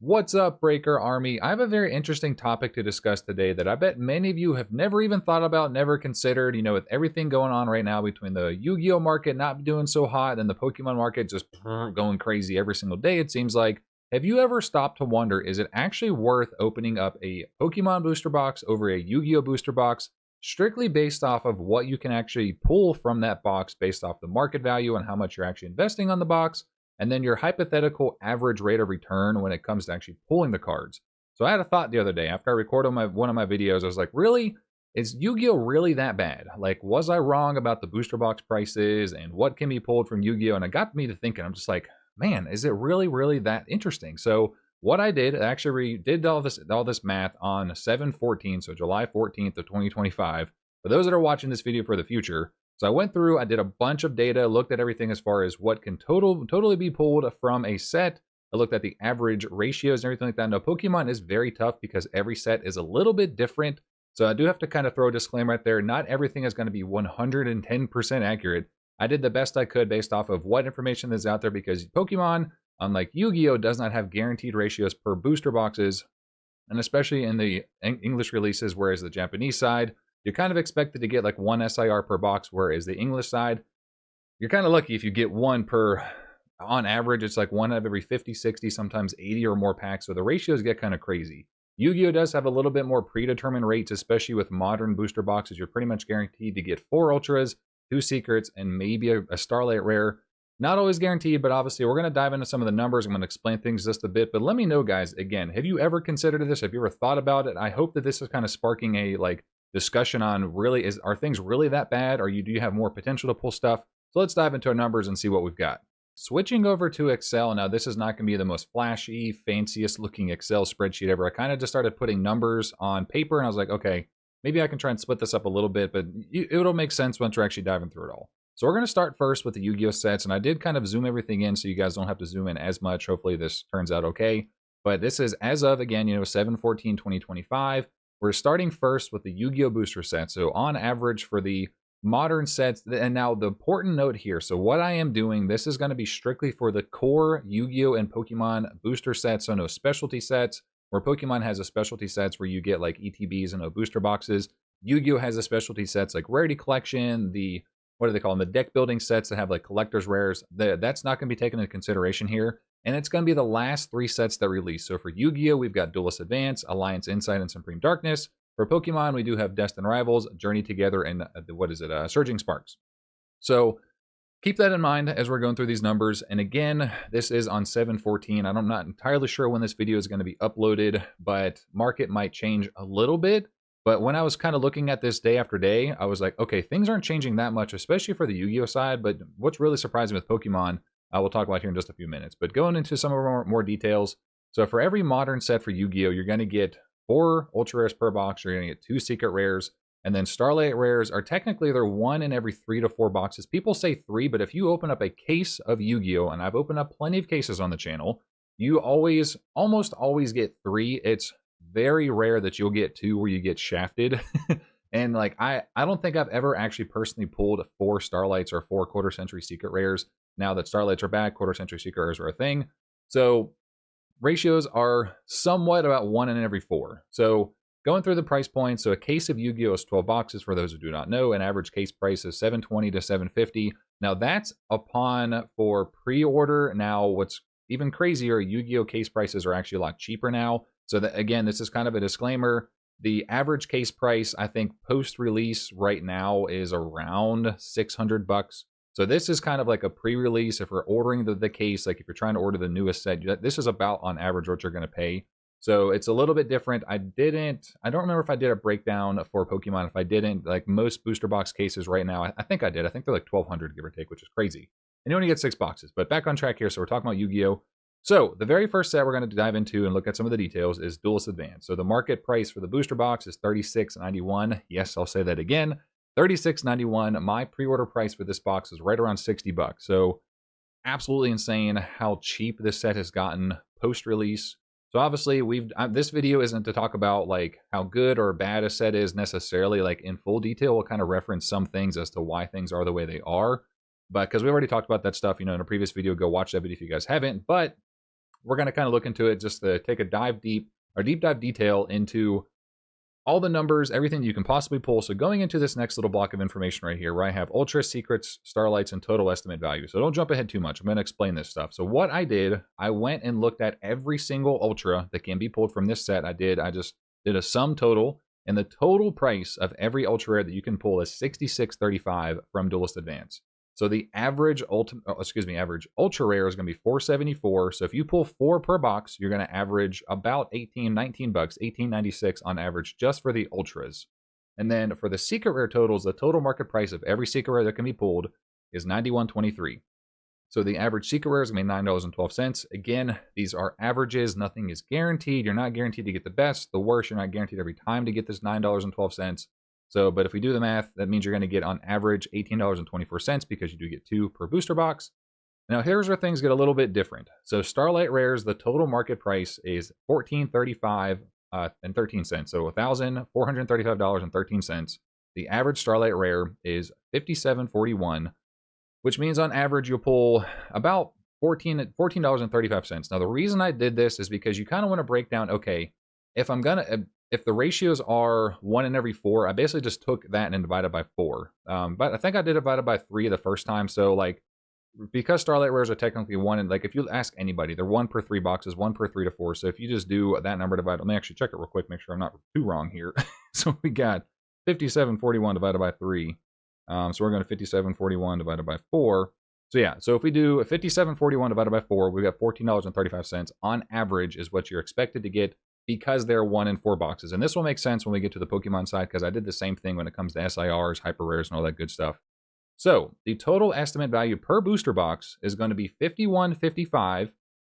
What's up, Breaker Army? I have a very interesting topic to discuss today that I bet many of you have never even thought about, never considered. You know, with everything going on right now between the Yu-Gi-Oh market not doing so hot and the Pokemon market just going crazy every single day, it seems like. Have you ever stopped to wonder, is it actually worth opening up a Pokemon booster box over a Yu-Gi-Oh booster box, strictly based off of what you can actually pull from that box based off the market value and how much you're actually investing on the box? And then your hypothetical average rate of return when it comes to actually pulling the cards. So I had a thought the other day after I recorded one of my videos. I was like, really? Is Yu-Gi-Oh really that bad? Like, was I wrong about the booster box prices and what can be pulled from Yu-Gi-Oh? And it got me to thinking, I'm just like, man, is it really that interesting? So what I did, I actually did all this math on 7/14, so July 14th of 2025. For those that are watching this video for the future, so I went through, I did a bunch of data, looked at everything as far as what can totally be pulled from a set. I looked at the average ratios and everything like that. Now, Pokemon is very tough because every set is a little bit different. So I do have to kind of throw a disclaimer out there. Not everything is going to be 110% accurate. I did the best I could based off of what information is out there because Pokemon, unlike Yu-Gi-Oh, does not have guaranteed ratios per booster boxes, and especially in the English releases, whereas the Japanese side, you're kind of expected to get like one SIR per box, whereas the English side, you're kind of lucky if you get one per, on average, it's like one out of every 50, 60, sometimes 80 or more packs, so the ratios get kind of crazy. Yu-Gi-Oh does have a little bit more predetermined rates, especially with modern booster boxes. You're pretty much guaranteed to get 4 Ultras, 2 Secrets, and maybe a Starlight Rare. Not always guaranteed, but obviously we're going to dive into some of the numbers. I'm going to explain things just a bit, but let me know, guys, again, have you ever considered this? Have you ever thought about it? I hope that this is kind of sparking a, discussion on are things really that bad, or do you have more potential to pull stuff? So let's dive into our numbers and see what we've got. Switching over to Excel, now this is not going to be the most flashy, fanciest looking Excel spreadsheet ever. I kind of just started putting numbers on paper and I was like, okay, maybe I can try and split this up a little bit, but it'll make sense once we're actually diving through it all. So we're going to start first with the Yu-Gi-Oh sets, and I did kind of zoom everything in so you guys don't have to zoom in as much. Hopefully this turns out okay. But this is as of, again, 7/14/2025. We're starting first with the Yu-Gi-Oh booster set. So on average for the modern sets, and now the important note here, so what I am doing, this is going to be strictly for the core Yu-Gi-Oh and Pokemon booster sets, so no specialty sets, where Pokemon has a specialty sets where you get like ETBs and no booster boxes. Yu-Gi-Oh has a specialty sets like Rarity Collection, the, what do they call them, the deck building sets that have like collector's rares. That's not going to be taken into consideration here. And it's going to be the last 3 sets that release. So for Yu-Gi-Oh, we've got Duelist Advance, Alliance Insight, and Supreme Darkness. For Pokemon, we do have Destined Rivals, Journey Together, and Surging Sparks. So keep that in mind as we're going through these numbers. And again, this is on 7/14. I'm not entirely sure when this video is going to be uploaded, but market might change a little bit. But when I was kind of looking at this day after day, I was like, okay, things aren't changing that much, especially for the Yu-Gi-Oh side. But what's really surprising with Pokemon, I will talk about here in just a few minutes. But going into some of our more details, so for every modern set for Yu-Gi-Oh, you're going to get 4 Ultra Rares per box, you're going to get 2 Secret Rares, and then Starlight Rares are technically, they're 1 in every 3 to 4 boxes. People say 3, but if you open up a case of Yu-Gi-Oh, and I've opened up plenty of cases on the channel, you almost always get 3. It's very rare that you'll get 2 where you get shafted. And like, I don't think I've ever actually personally pulled 4 Starlights or 4 Quarter Century Secret Rares. Now that Starlights are back, Quarter Century Secret Rares are a thing. So ratios are somewhat about 1 in every 4. So going through the price points, so a case of Yu-Gi-Oh is 12 boxes for those who do not know. An average case price is $720 to $750. Now that's upon for pre-order. Now what's even crazier, Yu-Gi-Oh case prices are actually a lot cheaper now. So that, again, this is kind of a disclaimer. The average case price, I think, post-release right now is around $600. So this is kind of like a pre-release. If we're ordering the case, like if you're trying to order the newest set, this is about on average what you're going to pay. So it's a little bit different. I don't remember if I did a breakdown for Pokemon. If I didn't, like most booster box cases right now, I think I did. I think they're like 1,200 give or take, which is crazy. And you only get 6 boxes. But back on track here. So we're talking about Yu-Gi-Oh! So the very first set we're going to dive into and look at some of the details is Duelist Advance. So the market price for the booster box is $36.91. Yes, I'll say that again. $36.91. My pre-order price for this box is right around $60. So absolutely insane how cheap this set has gotten post-release. So obviously this video isn't to talk about like how good or bad a set is necessarily like in full detail. We'll kind of reference some things as to why things are the way they are. But because we already talked about that stuff, in a previous video, go watch that video if you guys haven't. But we're going to kind of look into it just to take a deep dive detail into all the numbers, everything you can possibly pull. So going into this next little block of information right here, where I have Ultra, Secrets, Starlights, and Total Estimate Value. So don't jump ahead too much. I'm going to explain this stuff. So what I did, I went and looked at every single Ultra that can be pulled from this set. I just did a sum total, and the total price of every Ultra Rare that you can pull is $66.35 from Duelist Advance. So the average average Ultra Rare is going to be $474. So if you pull 4 per box, you're going to average about $19 bucks, $18.96 on average just for the Ultras. And then for the Secret Rare totals, the total market price of every Secret Rare that can be pulled is $91.23. So the average Secret Rare is going to be $9.12. Again, these are averages. Nothing is guaranteed. You're not guaranteed to get the best. The worst, you're not guaranteed every time to get this $9.12. So, but if we do the math, that means you're going to get on average $18.24 because you do get 2 per booster box. Now, here's where things get a little bit different. So, Starlight Rares, the total market price is $14.35 and 13 cents. So, $1,435.13. The average Starlight Rare is $57.41, which means on average you'll pull about $14.35. Now, the reason I did this is because you kind of want to break down, okay, if the ratios are 1 in every 4, I basically just took that and divided by 4. But I think I did divide it by 3 the first time. So like, because Starlight Rares are technically 1, and like if you ask anybody, they're 1 per 3 boxes, 1 per 3 to 4. So if you just do that number divided, let me actually check it real quick, make sure I'm not too wrong here. So we got 57.41 divided by 3. So we're going to 57.41 divided by 4. So yeah, so if we do 57.41 divided by 4, we got $14.35 on average is what you're expected to get, because they're 1 in 4 boxes. And this will make sense when we get to the Pokemon side, because I did the same thing when it comes to SIRs, hyper rares, and all that good stuff. So the total estimate value per booster box is going to be $51.55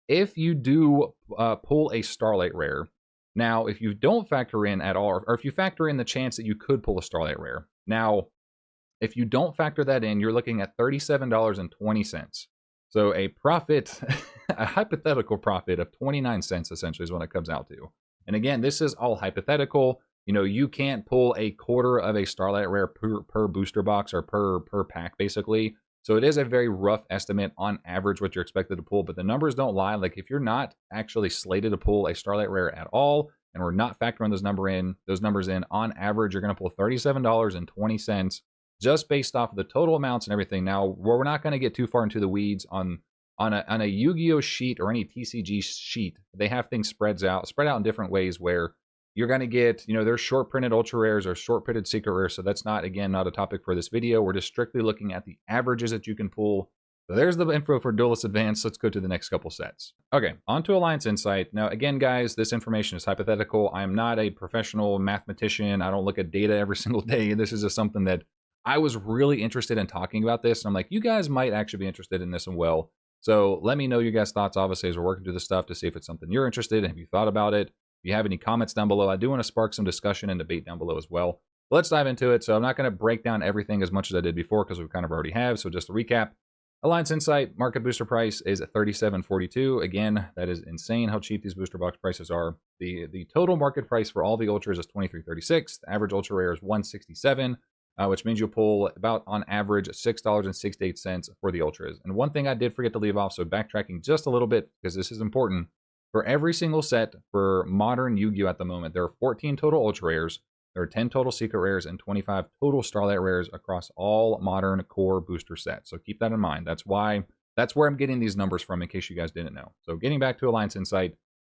if you do pull a Starlight Rare. Now, if you don't factor in at all, or if you factor in the chance that you could pull a Starlight Rare. Now, if you don't factor that in, you're looking at $37.20. So a profit, a hypothetical profit of 29 cents essentially is what it comes out to. And again, this is all hypothetical. You know, you can't pull a quarter of a Starlight Rare per booster box or per pack, basically. So it is a very rough estimate on average what you're expected to pull, but the numbers don't lie. Like if you're not actually slated to pull a Starlight Rare at all, and we're not factoring those numbers in, on average, you're going to pull $37.20 just based off of the total amounts and everything. Now, we're not going to get too far into the weeds on a Yu-Gi-Oh sheet or any TCG sheet. They have things spread out in different ways where you're going to get, you know, there's short printed ultra rares or short printed secret rares. So that's not a topic for this video. We're just strictly looking at the averages that you can pull. So there's the info for Duelist Advance. Let's go to the next couple sets. Okay, on to Alliance Insight. Now, again, guys, this information is hypothetical. I'm not a professional mathematician. I don't look at data every single day. This is just something that I was really interested in talking about this. And I'm like, you guys might actually be interested in this as well. So let me know your guys' thoughts, obviously, as we're working through this stuff to see if it's something you're interested in. Have you thought about it? If you have any comments down below, I do want to spark some discussion and debate down below as well. But let's dive into it. So I'm not going to break down everything as much as I did before because we kind of already have. So just to recap, Alliance Insight market booster price is at $37.42. Again, that is insane how cheap these booster box prices are. The total market price for all the ultras is $23.36. The average ultra rare is $167. Which means you'll pull about, on average, $6.68 for the ultras. And one thing I did forget to leave off, so backtracking just a little bit, because this is important. For every single set for modern Yu-Gi-Oh! At the moment, there are 14 total ultra rares, there are 10 total secret rares, and 25 total Starlight rares across all modern core booster sets. So keep that in mind. That's where I'm getting these numbers from, in case you guys didn't know. So getting back to Alliance Insight.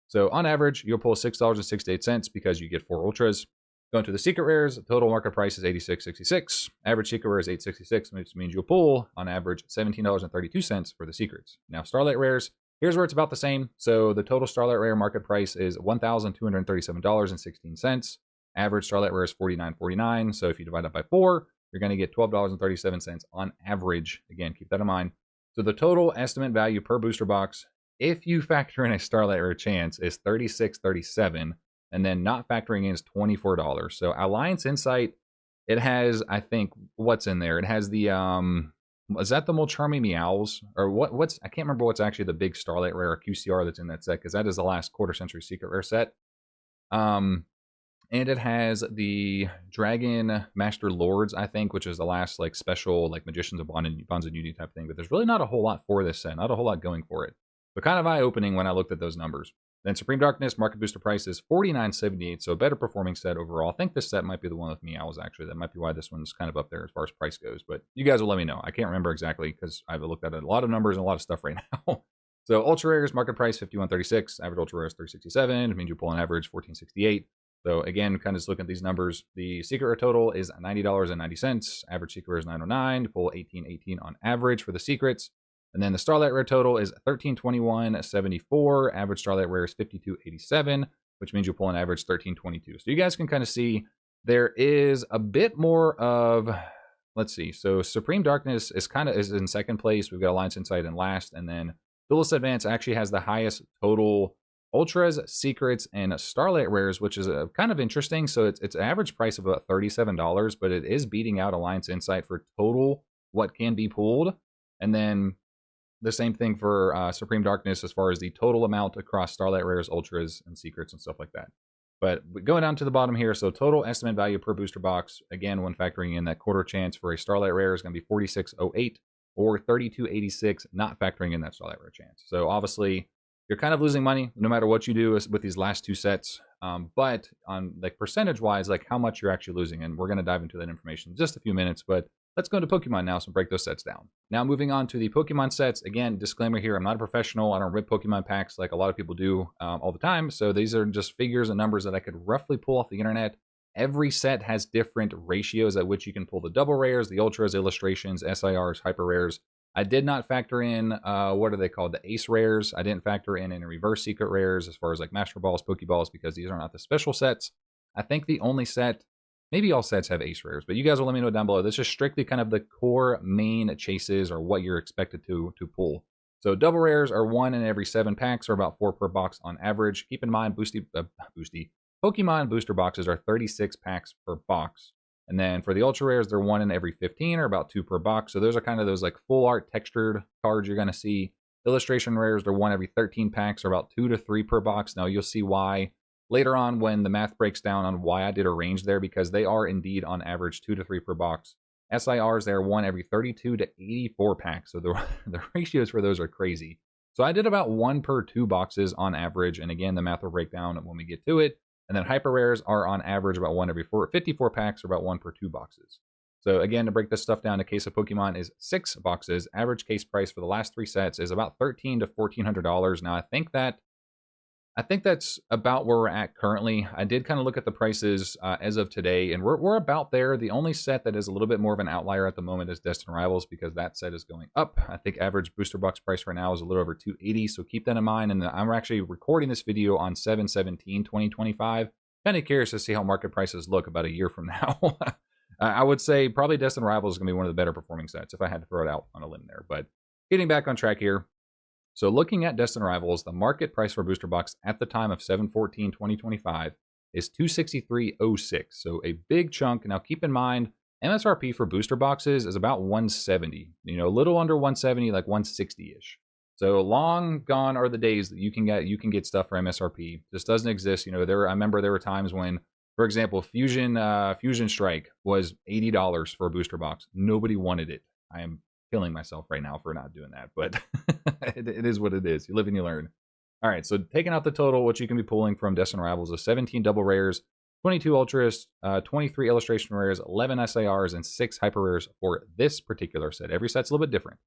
So on average, you'll pull $6.68 because you get 4 ultras. Going to the secret rares, the total market price is $86.66. Average secret rare is $8.66, which means you'll pull, on average, $17.32 for the secrets. Now, Starlight rares, here's where it's about the same. So the total Starlight rare market price is $1,237.16. Average Starlight rare is $49.49. So if you divide that by 4, you're going to get $12.37 on average. Again, keep that in mind. So the total estimate value per booster box, if you factor in a Starlight rare chance, is $36.37. And then not factoring in is $24. So Alliance Insight, it has, I think, what's in there? It has the, is that the Molcharmy Meows? Or what's, I can't remember what's actually the big Starlight Rare or QCR that's in that set, because that is the last quarter century secret rare set. And it has the Dragon Master Lords, I think, which is the last, like, special, like, Magicians of Bonds and Unity type thing. But there's really not a whole lot for this set, not a whole lot going for it. So kind of eye-opening when I looked at those numbers. Then Supreme Darkness, market booster price is $49.78, so a better performing set overall. I think this set might be the one with Meows, actually. That might be why this one's kind of up there as far as price goes. But you guys will let me know. I can't remember exactly because I've looked at a lot of numbers and a lot of stuff right now. So Ultra Rares, market price $51.36, average Ultra Rares $367. It means you pull an average $14.68. So again, kind of just looking at these numbers, the secret rare total is $90.90. Average secret rare is $909. You pull $18.18 on average for the secrets. And then the Starlight Rare total is $1321.74. Average Starlight Rare is $52.87, which means you'll pull an average $13.22. So you guys can kind of see there is a bit more of, let's see. So Supreme Darkness is in second place. We've got Alliance Insight in last. And then Duelist Advance actually has the highest total Ultras, Secrets, and Starlight Rares, which is kind of interesting. So it's an average price of about $37, but it is beating out Alliance Insight for total what can be pulled. And then the same thing for Supreme Darkness as far as the total amount across Starlight Rares, Ultras, and Secrets and stuff like that. But going down to the bottom here, so total estimate value per booster box, again, when factoring in that quarter chance for a Starlight Rare is going to be $46.08 or $32.86, not factoring in that Starlight Rare chance. So obviously, you're kind of losing money no matter what you do with these last two sets. But on like percentage-wise, like how much you're actually losing, and we're going to dive into that information in just a few minutes. But let's go to Pokemon now, so break those sets down. Now, moving on to the Pokemon sets. Again, disclaimer here, I'm not a professional. I don't rip Pokemon packs like a lot of people do all the time. So these are just figures and numbers that I could roughly pull off the internet. Every set has different ratios at which you can pull the double rares, the ultras, illustrations, SIRs, hyper rares. I did not factor in, what are they called? The ace rares. I didn't factor in any reverse secret rares as far as like Master Balls, Pokeballs, because these are not the special sets. I think the only set, maybe all sets have ace rares, but you guys will let me know down below. This is strictly kind of the core main chases or what you're expected to pull. So double rares are 1 in every 7 packs, or about 4 per box on average. Keep in mind, Pokemon booster boxes are 36 packs per box. And then for the ultra rares, they're 1 in every 15, or about 2 per box. So those are kind of those like full art textured cards you're going to see. Illustration rares, they're 1 every 13 packs, or about 2 to 3 per box. Now you'll see why later on when the math breaks down on why I did a range there, because they are indeed on average 2 to 3 per box. SIRs, they're 1 every 32 to 84 packs. So the ratios for those are crazy. So I did about 1 per 2 boxes on average. And again, the math will break down when we get to it. And then hyper rares are on average about 1 every 54 packs, or about 1 per 2 boxes. So again, to break this stuff down, a case of Pokemon is 6 boxes. Average case price for the last 3 sets is about $1,300 to $1,400. Now I think that's about where we're at currently. I did kind of look at the prices as of today, and we're about there. The only set that is a little bit more of an outlier at the moment is Destined Rivals, because that set is going up. I think average booster box price right now is a little over $280, so keep that in mind. And I'm actually recording this video on 7/17/2025. Kind of curious to see how market prices look about a year from now. I would say probably Destined Rivals is going to be one of the better performing sets if I had to throw it out on a limb there. But getting back on track here. So looking at Destined Rivals, the market price for booster box at the time of 7/14/2025 is $263.06. So a big chunk. Now keep in mind, MSRP for booster boxes is about $170. You know, a little under $170, like $160-ish. So long gone are the days that you can get stuff for MSRP. This doesn't exist. You know, I remember there were times when, for example, Fusion Strike was $80 for a booster box. Nobody wanted it. I am killing myself right now for not doing that, but it is what it is. You live and you learn. All right, so taking out the total, what you can be pulling from Destined Rivals is 17 double rares, 22 ultras, 23 illustration rares, 11 SIRs, and 6 hyper rares for this particular set. Every set's a little bit different.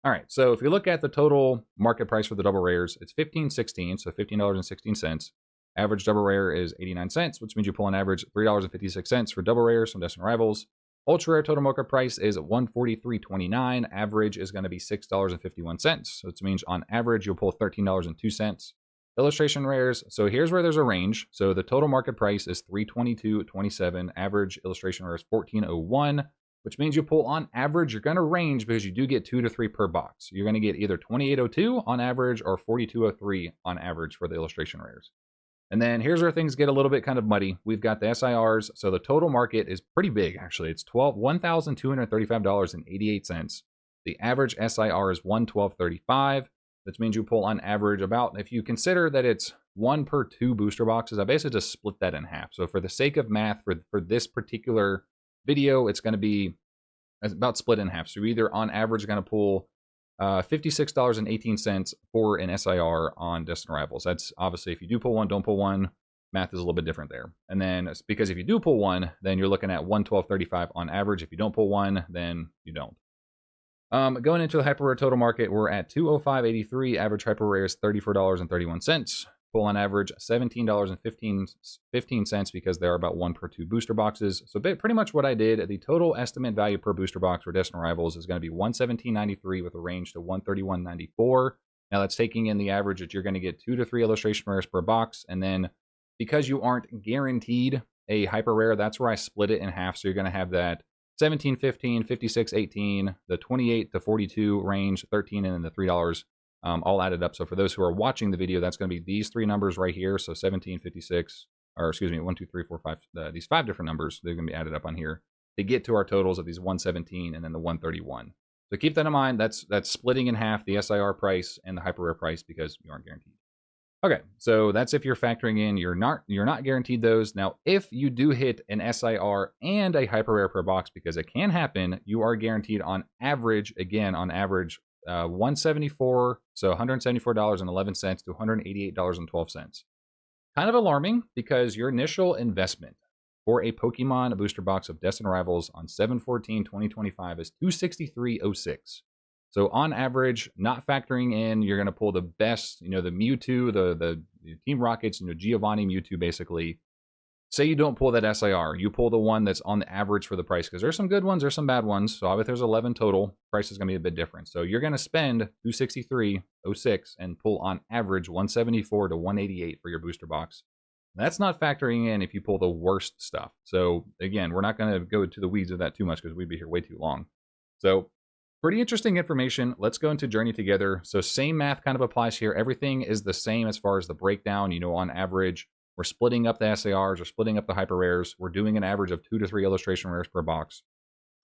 All right, so if you look at the total market price for the double rares, it's $15.16, so $15.16. Average double rare is 89 cents, which means you pull an average $3.56 for double rares from Destined Rivals. Ultra rare total market price is $143.29. Average is going to be $6.51. So it means on average you'll pull $13.02. Illustration rares. So here's where there's a range. So the total market price is $322.27. Average illustration rare is $14.01, which means you pull on average. You're going to range because you do get 2 to 3 per box. You're going to get either $28.02 on average or $42.03 on average for the illustration rares. And then here's where things get a little bit kind of muddy. We've got the SIRs. So the total market is pretty big, actually. It's $1,235.88. The average SIR is $112.35. That means you pull on average about, if you consider that it's 1 per 2 booster boxes, I basically just split that in half. So for the sake of math, for this particular video, it's going to be about split in half. So you're either on average going to pull $56.18 for an SIR on Destined Arrivals. That's obviously if you do pull one, don't pull one. Math is a little bit different there. And then because if you do pull one, then you're looking at $112.35 on average. If you don't pull one, then you don't. Going into the hyper rare total market, we're at $205.83. Average hyper rare is $34.31. Pull on average $17.15 because there are about 1 per 2 booster boxes. So pretty much what I did, the total estimate value per booster box for Destined Arrivals is going to be $117.93 with a range to $131.94. Now that's taking in the average that you're going to get 2 to 3 illustration rares per box. And then because you aren't guaranteed a hyper rare, that's where I split it in half. So you're going to have that 17, 15, 56, 18, the 28 to 42 range, 13, and then the $3 all added up. So for those who are watching the video, that's going to be these 3 numbers right here. So 17, 56, or excuse me, 1, 2, 3, 4, 5, these 5 different numbers, they're going to be added up on here to get to our totals of these 117 and then the 131. So keep that in mind. That's splitting in half the SIR price and the hyper rare price because you aren't guaranteed. Okay, so that's if you're factoring in you're not guaranteed those. Now, if you do hit an SIR and a hyper rare per box, because it can happen, you are guaranteed on average, again, on average, $174, so $174.11 to $188.12. Kind of alarming because your initial investment for a Pokemon booster box of Destined Arrivals on 7/14/2025 is $263.06. So on average, not factoring in, you're going to pull the best, the Mewtwo, the Team Rockets, Giovanni Mewtwo, basically. Say you don't pull that SIR, you pull the one that's on the average for the price, because there's some good ones, there's some bad ones. So if there's 11 total, price is going to be a bit different. So you're going to spend $263.06 and pull on average $174 to $188 for your booster box. That's not factoring in if you pull the worst stuff. So again, we're not going to go to the weeds of that too much because we'd be here way too long. So pretty interesting information. Let's go into Journey Together. So same math kind of applies here. Everything is the same as far as the breakdown. On average, we're splitting up the SARs, we're splitting up the hyper rares. We're doing an average of 2 to 3 illustration rares per box.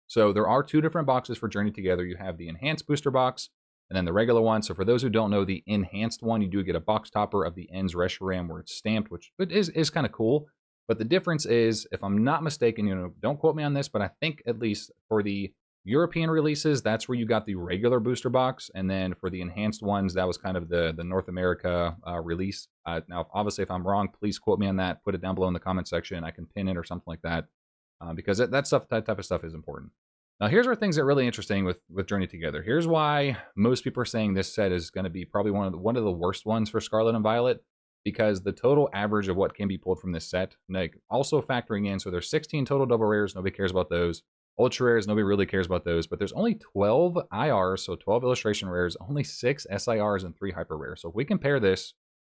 So there are 2 different boxes for Journey Together. You have the enhanced booster box and then the regular one. So for those who don't know, the enhanced one, you do get a box topper of the Ends Reshiram where it's stamped, which is kind of cool. But the difference is, if I'm not mistaken, don't quote me on this, but I think at least for the European releases, that's where you got the regular booster box, and then for the enhanced ones, that was kind of the North America release. Now, obviously, if I'm wrong, please quote me on that. Put it down below in the comment section. I can pin it or something like that, because that type of stuff is important. Now, here's where things get really interesting with Journey Together. Here's why most people are saying this set is going to be probably one of the worst ones for Scarlet and Violet, because the total average of what can be pulled from this set, like also factoring in, so there's 16 total double rares. Nobody cares about those. Ultra rares, nobody really cares about those, but there's only 12 IRs, so 12 illustration rares, only 6 SIRs, and 3 hyper rares. So if we compare this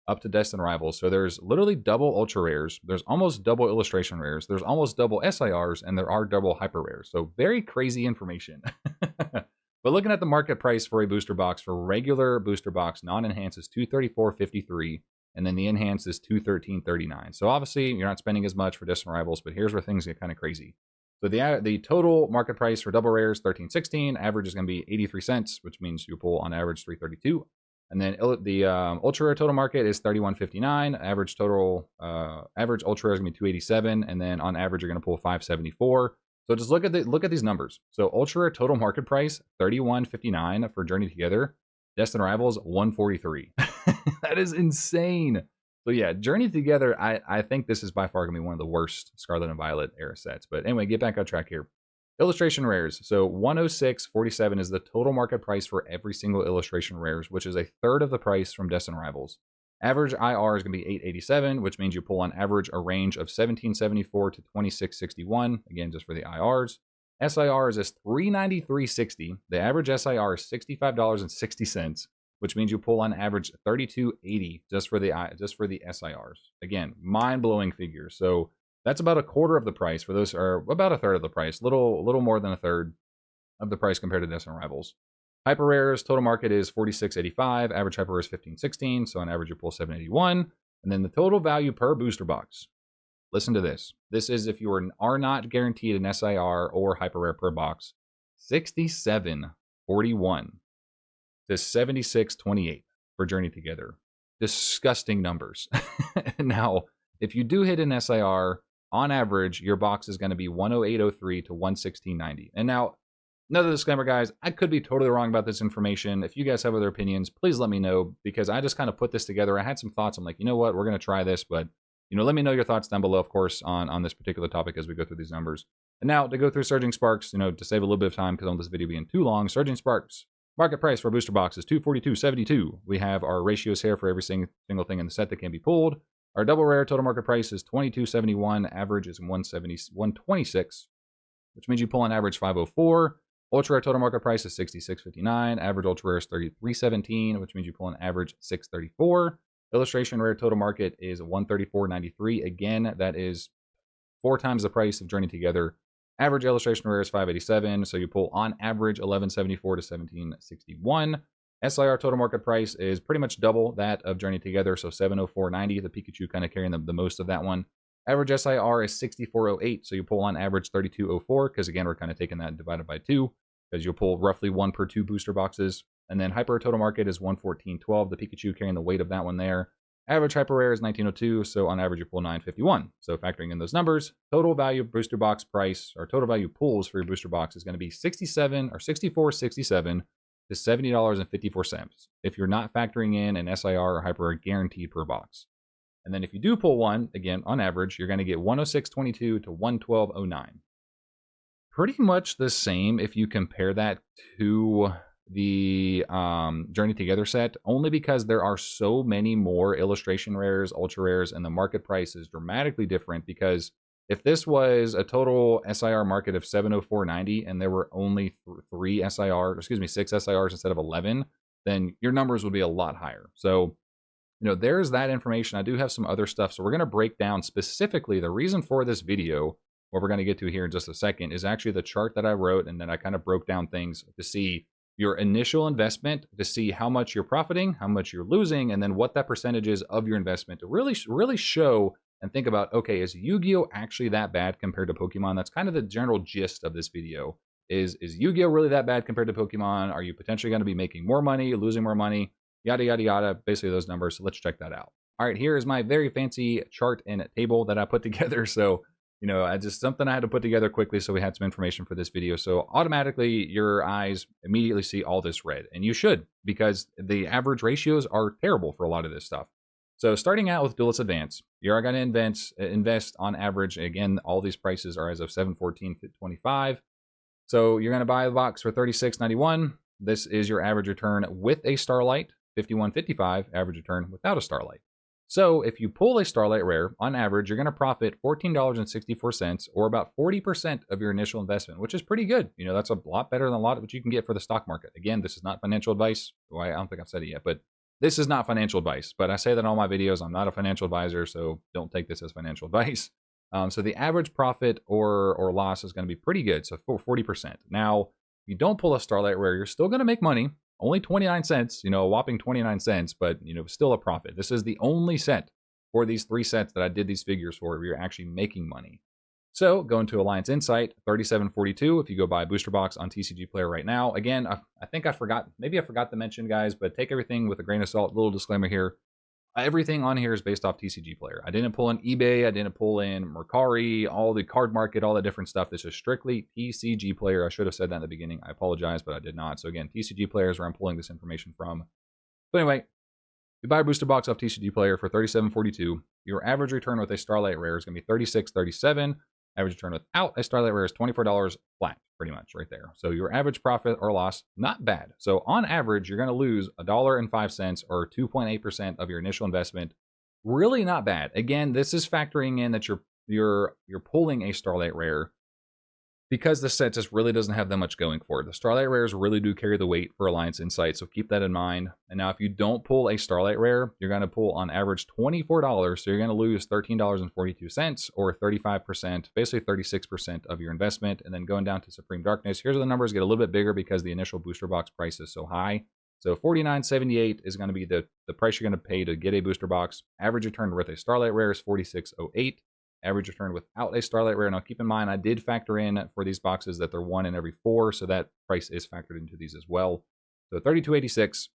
up to Destined Arrivals, so there's literally double ultra rares, there's almost double illustration rares, there's almost double SIRs, and there are double hyper rares. So very crazy information. But looking at the market price for a booster box, for regular booster box, non-enhanced is $234.53, and then the enhanced is $213.39. So obviously, you're not spending as much for Destined Arrivals, but here's where things get kind of crazy. So the total market price for double rares, $13.16. Average is going to be 83 cents, which means you pull on average $3.32. And then the ultra rare total market is $31.59. Average ultra rare is going to be $2.87, and then on average you're going to pull $5.74. So just look at these numbers. So ultra rare total market price $31.59 for Journey Together. Destined Arrivals $143. That is insane. So yeah, Journey Together, I think this is by far going to be one of the worst Scarlet and Violet era sets. But anyway, get back on track here. Illustration rares. So $106.47 is the total market price for every single illustration rares, which is a third of the price from Destined Arrivals. Average IR is going to be $8.87, which means you pull on average a range of $17.74 to $26.61. Again, just for the IRs. SIR is $393.60. The average SIR is $65.60. Which means you pull on average $32.80 just for the SIRs. Again, mind-blowing figures. So that's about a quarter of the price for those, or about a third of the price, little more than a third of the price compared to Destined Arrivals. Hyper rares total market is $46.85. Average hyper rare is $15.16. So on average you pull $7.81. And then the total value per booster box. Listen to this. This is if you are not guaranteed an SIR or hyper rare per box. $67.41. to $76.28 for Journey Together. Disgusting numbers. Now, if you do hit an SIR, on average, your box is going to be $108.03 to $116.90. And now, Another disclaimer, guys, I could be totally wrong about this information. If you guys have other opinions, please let me know, because I just kind of put this together. I had some thoughts. I'm like, you know what, we're going to try this, but let me know your thoughts down below, of course, on this particular topic as we go through these numbers. And now to go through Surging Sparks, to save a little bit of time because I don't want this video being too long. Surging Sparks, market price for a booster box is $242.72. We have our ratios here for every single thing in the set that can be pulled. Our double rare total market price is $22.71. Average is $126, which means you pull on average 504. Ultra rare total market price is $66.59. Average ultra rare is $33.17, which means you pull an average $634. Illustration rare total market is $134.93. Again, that is 4 times the price of Journey Together. Average illustration rare is $587, so you pull on average $11.74 to $17.61. SIR total market price is pretty much double that of Journey Together, so $704.90. The Pikachu kind of carrying the most of that one. Average SIR is $64.08, so you pull on average $32.04, because again, we're kind of taking that and divided by 2, because you'll pull roughly 1 per 2 booster boxes. And then Hyper Total Market is $114.12, the Pikachu carrying the weight of that one there. Average Hyper Rare is $19.02, so on average you pull $9.51. So factoring in those numbers, total value booster box price, or total value pulls for your booster box is going to be $64.67 to $70.54, if you're not factoring in an SIR or Hyper Rare guaranteed per box. And then if you do pull one, again, on average, you're going to get $106.22 to $112.09. Pretty much the same if you compare that to the Journey Together set, only because there are so many more illustration rares, ultra rares, and the market price is dramatically different. Because if this was a total SIR market of $704.90 and there were only 6 SIRs instead of 11, then your numbers would be a lot higher. So there's that information. I do have some other stuff. So we're going to break down specifically the reason for this video, what we're going to get to here in just a second, is actually the chart that I wrote. And then I kind of broke down things to see your initial investment, to see how much you're profiting, how much you're losing, and then what that percentage is of your investment, to really show and think about, okay, is Yu-Gi-Oh actually that bad compared to Pokemon? That's kind of the general gist of this video. Is Yu-Gi-Oh really that bad compared to Pokemon? Are you potentially going to be making more money, losing more money? Yada, yada, yada, basically those numbers. So let's check that out. All right, here is my very fancy chart and table that I put together. So, I just something I had to put together quickly, so we had some information for this video. So automatically your eyes immediately see all this red, and you should, because the average ratios are terrible for a lot of this stuff. So starting out with Duelist Advance, you're going to invest on average, again, all these prices are as of 7/14/25. So you're going to buy the box for $36.91. This is your average return with a Starlight, $51.55, average return without a Starlight. So if you pull a Starlight Rare, on average, you're going to profit $14.64, or about 40% of your initial investment, which is pretty good. That's a lot better than a lot of what you can get for the stock market. Again, this is not financial advice. Well, I don't think I've said it yet, but this is not financial advice. But I say that in all my videos. I'm not a financial advisor, so don't take this as financial advice. So the average profit or loss is going to be pretty good, so 40%. Now, if you don't pull a Starlight Rare, you're still going to make money. Only 29 cents, a whopping 29 cents, but, still a profit. This is the only set for these 3 sets that I did these figures for where you're actually making money. So going to Alliance Insight, $37.42 if you go buy a booster box on TCG Player right now. Again, I think I forgot to mention, guys, but take everything with a grain of salt. Little disclaimer here. Everything on here is based off TCG Player. I didn't pull in eBay. I didn't pull in Mercari, all the card market, all the different stuff. This is strictly TCG Player. I should have said that in the beginning. I apologize, but I did not. So again, TCG Player is where I'm pulling this information from. But anyway, you buy a booster box off TCG Player for $37.42. Your average return with a Starlight Rare is going to be $36.37. Average return without a Starlight Rare is $24 flat, pretty much right there. So your average profit or loss, not bad. So on average, you're going to lose $1.05 or 2.8% of your initial investment. Really not bad. Again, this is factoring in that you're pulling a Starlight Rare, because the set just really doesn't have that much going for it. The Starlight Rares really do carry the weight for Alliance Insight, so keep that in mind. And now if you don't pull a Starlight Rare, you're going to pull on average $24, so you're going to lose $13.42 or 35%, basically 36% of your investment. And then going down to Supreme Darkness, here's where the numbers get a little bit bigger because the initial booster box price is so high. So $49.78 is going to be the price you're going to pay to get a booster box. Average return with a Starlight Rare is $46.08. Average return without a Starlight Rare. Now, keep in mind, I did factor in for these boxes that they're 1 in every 4, so that price is factored into these as well. So $32.86.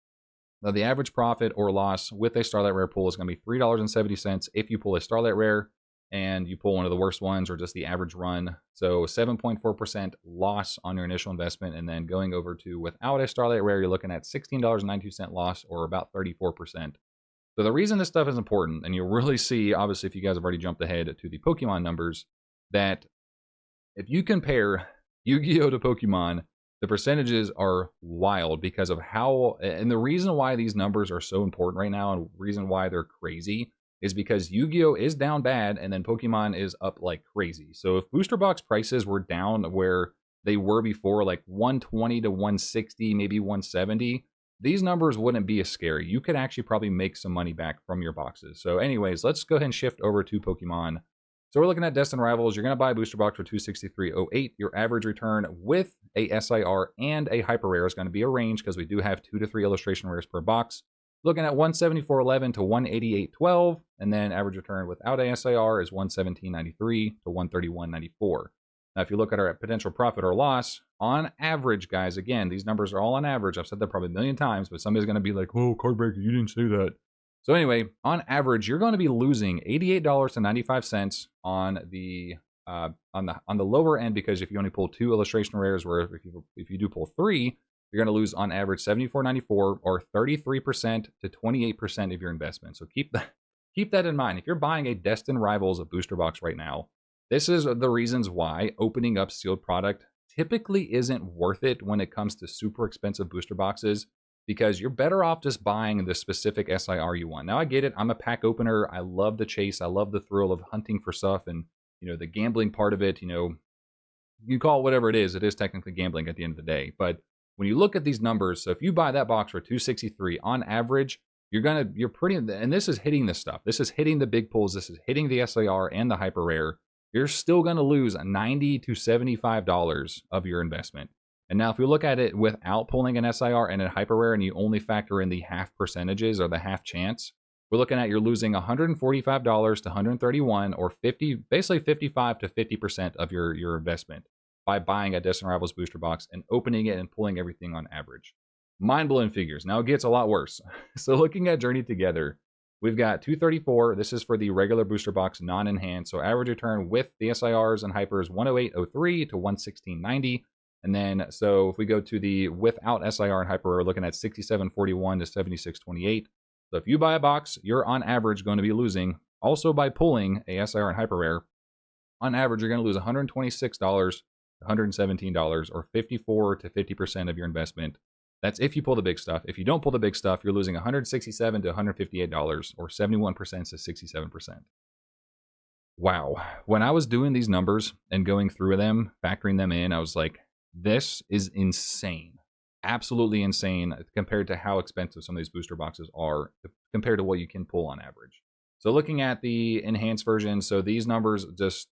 Now, the average profit or loss with a Starlight Rare pull is going to be $3.70 if you pull a Starlight Rare. and you pull one of the worst ones or just the average run. So 7.4% loss on your initial investment, and then going over to without a Starlight Rare, you're looking at $16.92 loss, or about 34%. So the reason this stuff is important, and you'll really see, obviously, if you guys have already jumped ahead to the Pokemon numbers, that if you compare Yu-Gi-Oh to Pokemon, the percentages are wild because of how, and the reason why these numbers are so important right now, and the reason why they're crazy, is because Yu-Gi-Oh is down bad, and then Pokemon is up like crazy. So if booster box prices were down where they were before, like 120 to 160, maybe 170, these numbers wouldn't be as scary. You could actually probably make some money back from your boxes. So anyways, let's go ahead and shift over to Pokemon. So we're looking at Destined Rivals. You're going to buy a booster box for $263.08. Your average return with a SIR and a Hyper Rare is going to be a range because we do have 2 to 3 illustration rares per box. Looking at 174.11 to 188.12, and then average return without a SIR is 117.93 to 131.94. Now, if you look at our potential profit or loss, on average, guys, again, these numbers are all on average. I've said that probably a million times, but somebody's going to be like, "Oh, CardBreaker, you didn't say that." So anyway, on average, you're going to be losing $88.95 on the lower end, because if you only pull 2 illustration rares, where if you do pull 3, you're going to lose on average $74.94, or 33% to 28% of your investment. So keep that in mind. If you're buying a Destined Rivals booster box right now, this is the reasons why opening up sealed product typically isn't worth it when it comes to super expensive booster boxes, because you're better off just buying the specific SIR you want. Now, I get it. I'm a pack opener. I love the chase. I love the thrill of hunting for stuff, and the gambling part of it. You call it whatever it is technically gambling at the end of the day. But when you look at these numbers, so if you buy that box for $263 on average, you're pretty, and this is hitting this stuff. This is hitting the big pulls. This is hitting the SIR and the Hyper Rare. You're still going to lose $90 to $75 of your investment. And now if we look at it without pulling an SIR and a Hyper Rare, and you only factor in the half percentages or the half chance, we're looking at you're losing $145 to $131, or basically 55 to 50% of your investment by buying a Destined Rivals booster box and opening it and pulling everything on average. Mind-blowing figures. Now it gets a lot worse. So looking at Journey Together, we've got 234. This is for the regular booster box, non-enhanced. So average return with the SIRs and Hypers, 108.03 to 116.90. And then, so if we go to the without SIR and Hyper, we're looking at 67.41 to 76.28. So if you buy a box, you're on average going to be losing, also by pulling a SIR and Hyper Rare, on average, you're going to lose $126 to $117, or 54 to 50% of your investment. That's if you pull the big stuff. If you don't pull the big stuff, you're losing $167 to $158, or 71% to 67%. Wow. When I was doing these numbers and going through them, factoring them in, I was like, this is insane. Absolutely insane compared to how expensive some of these booster boxes are compared to what you can pull on average. So looking at the enhanced version, so these numbers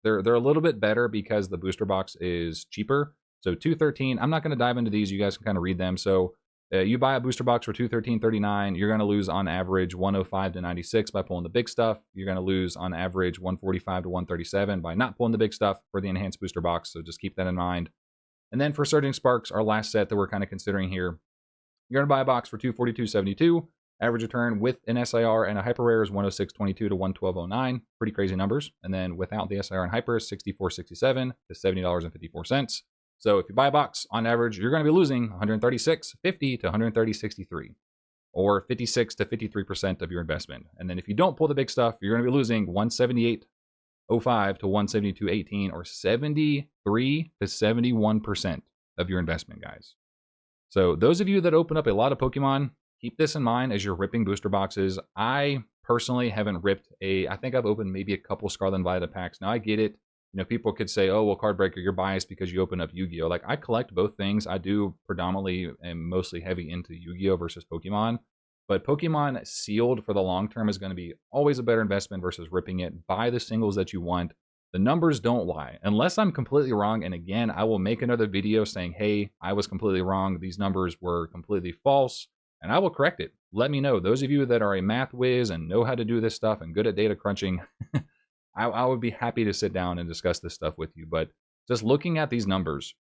they're a little bit better because the booster box is cheaper. So 213, I'm not going to dive into these. You guys can kind of read them. So you buy a booster box for $213.39, you're going to lose on average 105 to 96 by pulling the big stuff. You're going to lose on average 145 to 137 by not pulling the big stuff for the enhanced booster box. So just keep that in mind. And then for Surging Sparks, our last set that we're kind of considering here, you're going to buy a box for $242.72. Average return with an SIR and a Hyper Rare is 106.22 to 112.09. Pretty crazy numbers. And then without the SIR and Hyper, 64.67 to $70.54. So if you buy a box, on average, you're going to be losing $136.50 to $130.63, or 56 to 53% of your investment. And then if you don't pull the big stuff, you're going to be losing $178.05 to $172.18, or 73 to 71% of your investment, guys. So those of you that open up a lot of Pokemon, keep this in mind as you're ripping booster boxes. I personally haven't ripped I think I've opened maybe a couple Scarlet and Violet packs. Now I get it. People could say, oh, well, CardBreaker, you're biased because you open up Yu-Gi-Oh. Like, I collect both things. I do predominantly and mostly heavy into Yu-Gi-Oh versus Pokemon. But Pokemon sealed for the long term is going to be always a better investment versus ripping it. Buy the singles that you want. The numbers don't lie. Unless I'm completely wrong, and again, I will make another video saying, hey, I was completely wrong. These numbers were completely false, and I will correct it. Let me know. Those of you that are a math whiz and know how to do this stuff and good at data crunching, I would be happy to sit down and discuss this stuff with you. But just looking at these numbers,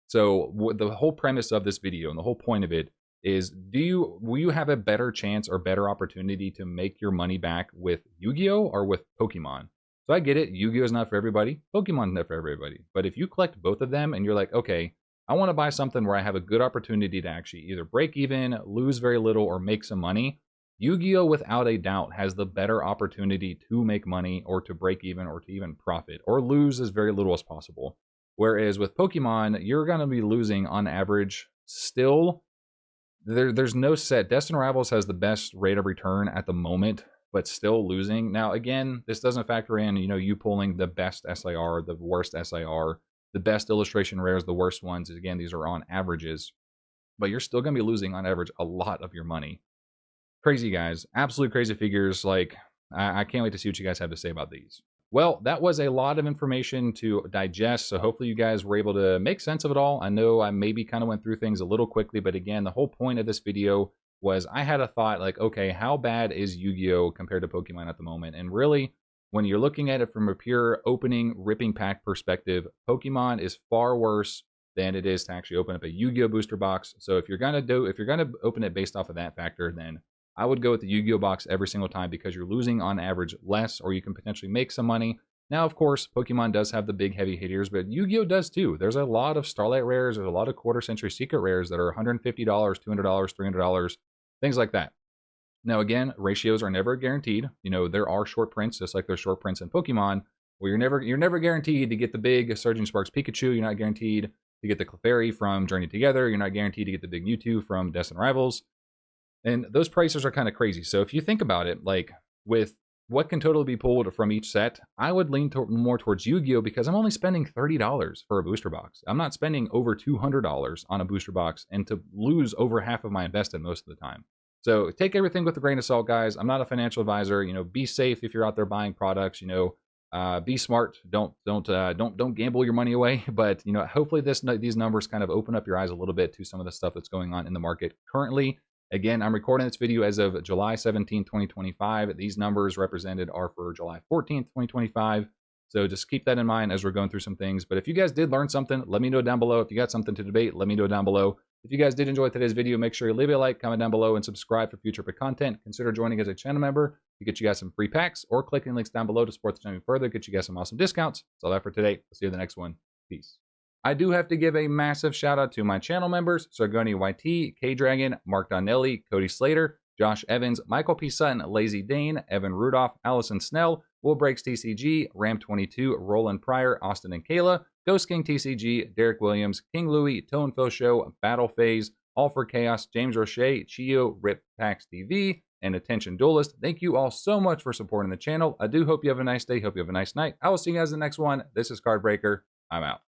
so the whole premise of this video and the whole point of it is, will you have a better chance or better opportunity to make your money back with Yu-Gi-Oh or with Pokemon? So I get it, Yu-Gi-Oh is not for everybody, Pokemon's not for everybody. But if you collect both of them and you're like, okay, I want to buy something where I have a good opportunity to actually either break even, lose very little, or make some money, Yu-Gi-Oh without a doubt has the better opportunity to make money or to break even or to even profit or lose as very little as possible. Whereas with Pokemon, you're going to be losing on average still. There's no set. Destined Rivals has the best rate of return at the moment, but still losing. Now, again, this doesn't factor in, you pulling the best SIR, the worst SIR, the best illustration rares, the worst ones. Again, these are on averages, but you're still going to be losing on average a lot of your money. Crazy, guys. Absolute crazy figures. Like, I can't wait to see what you guys have to say about these. Well, that was a lot of information to digest, so hopefully you guys were able to make sense of it all. I know I maybe kind of went through things a little quickly, but again, the whole point of this video was I had a thought like, okay, how bad is Yu-Gi-Oh compared to Pokemon at the moment? And really, when you're looking at it from a pure opening, ripping pack perspective, Pokemon is far worse than it is to actually open up a Yu-Gi-Oh booster box. So if you're gonna open it based off of that factor, then I would go with the Yu-Gi-Oh box every single time because you're losing on average less, or you can potentially make some money. Now, of course, Pokemon does have the big heavy hitters, but Yu-Gi-Oh does too. There's a lot of Starlight rares, there's a lot of quarter century secret rares that are $150, $200, $300, things like that. Now, again, ratios are never guaranteed. There are short prints, just like there's short prints in Pokemon, where you're never guaranteed to get the big Surging Sparks Pikachu. You're not guaranteed to get the Clefairy from Journey Together. You're not guaranteed to get the big Mewtwo from Destined Rivals. And those prices are kind of crazy. So if you think about it, like with what can totally be pulled from each set, I would lean more towards Yu-Gi-Oh because I'm only spending $30 for a booster box. I'm not spending over $200 on a booster box and to lose over half of my invested most of the time. So take everything with a grain of salt, guys. I'm not a financial advisor. Be safe if you're out there buying products. Be smart. Don't gamble your money away. But hopefully these numbers kind of open up your eyes a little bit to some of the stuff that's going on in the market currently. Again, I'm recording this video as of July 17, 2025. These numbers represented are for July 14, 2025. So just keep that in mind as we're going through some things. But if you guys did learn something, let me know down below. If you got something to debate, let me know down below. If you guys did enjoy today's video, make sure you leave a like, comment down below, and subscribe for future content. Consider joining as a channel member to get you guys some free packs, or clicking links down below to support the channel further, get you guys some awesome discounts. That's all that for today. We'll see you in the next one. Peace. I do have to give a massive shout out to my channel members: Sargoni YT, K-Dragon, Mark Donnelly, Cody Slater, Josh Evans, Michael P. Sutton, Lazy Dane, Evan Rudolph, Allison Snell, Will Breaks TCG, Ram22, Roland Pryor, Austin and Kayla, Ghost King TCG, Derek Williams, King Louie, Toe and Phil Show, Battle Phase, All for Chaos, James Roche, Chio, Rip Pax TV, and Attention Duelist. Thank you all so much for supporting the channel. I do hope you have a nice day. Hope you have a nice night. I will see you guys in the next one. This is CardBreaker. I'm out.